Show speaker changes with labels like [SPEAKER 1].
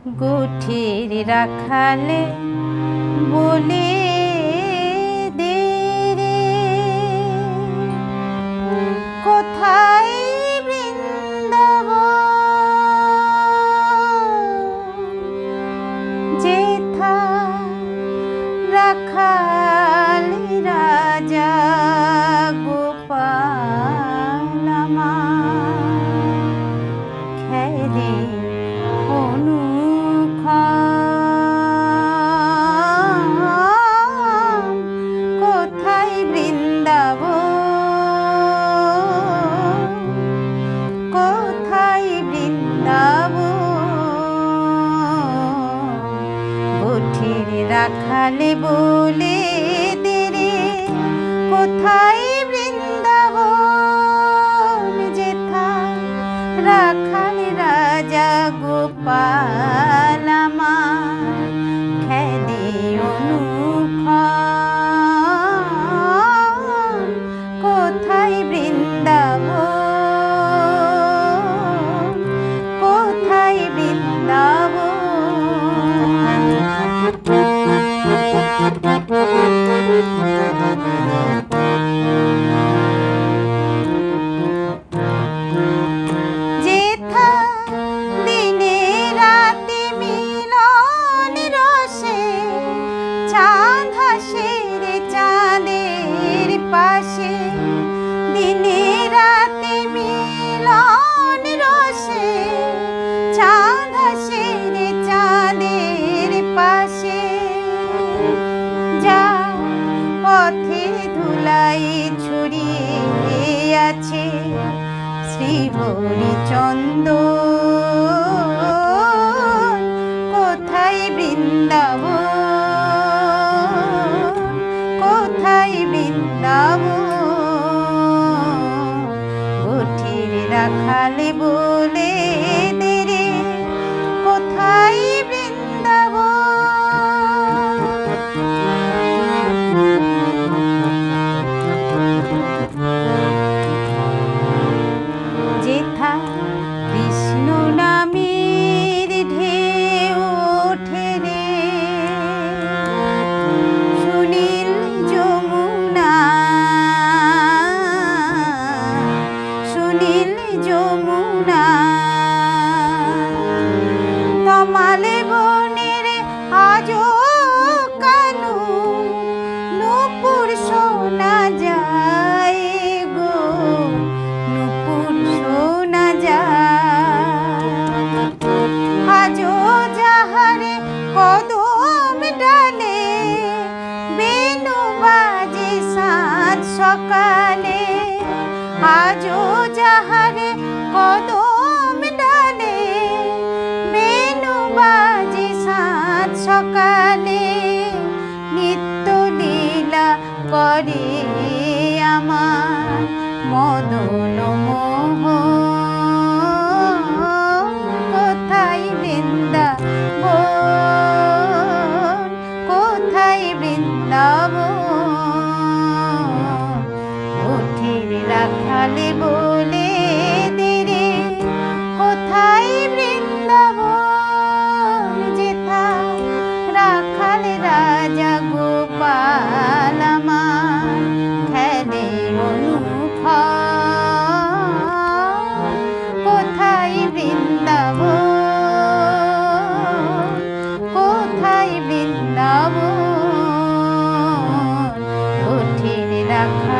[SPEAKER 1] গুঠির রাখালে বলে দে রে, কোথায় বৃন্দাবন, যেথা রাখালে রাজা গোপাল আমার খেলে কোথায় বৃন্দাবন, কোথায় বৃন্দাবন, গুঠির রাখালে বলে দে রে, কোথায় বৃন্দাবন, যেথা রাখালে রাজা গোপাল আমার খেলে অনুক্ষণ, কোথায় বৃন্দাবন, কোথায় বৃন্দাবন। যেথা দিনে রাতে মিলন রসে চাঁদ হাসে রে চাঁদের পাশে, দিনে রাতে মিলন রসে চাঁদ হাসে রে চাঁদের পাশে, যা পথের ধুলাই ছড়িয়ে আছে শ্রীহরিচন্দন, কোথায় বৃন্দাবন, কোথায় বৃন্দাবন, গুঠির রাখালে বলে দে রে, কোথায় বৃন্দাবন। যেথা কৃষ্ণ নামের ঢেউ ওঠে রে, সুনীল যমুনা, সুনীল যমুনা, তমালে বনের আজো কানু নূপুর শোনা যায় গো, নূপুর শোনা যায়, আজো যাহারে কদম ডালে বেনু বাজে সাত সকালে, আজো যাহারে কদম ডালে বেনু বাজে সাত সকালে, নিত্য লীলা করে আমার মদন মোহন, কোথায় বৃন্দাবন, কোথায় বৃন্দাবন, গুঠির রাখালে বলে দে রে, কোথায় বৃন্দাবন, যেথা রাখালে রাজা গোপাল আমার খেলে অনুক্ষণ, কোথায় বৃন্দাবন, কোথায় বৃন্দাবন, গুঠির রাখা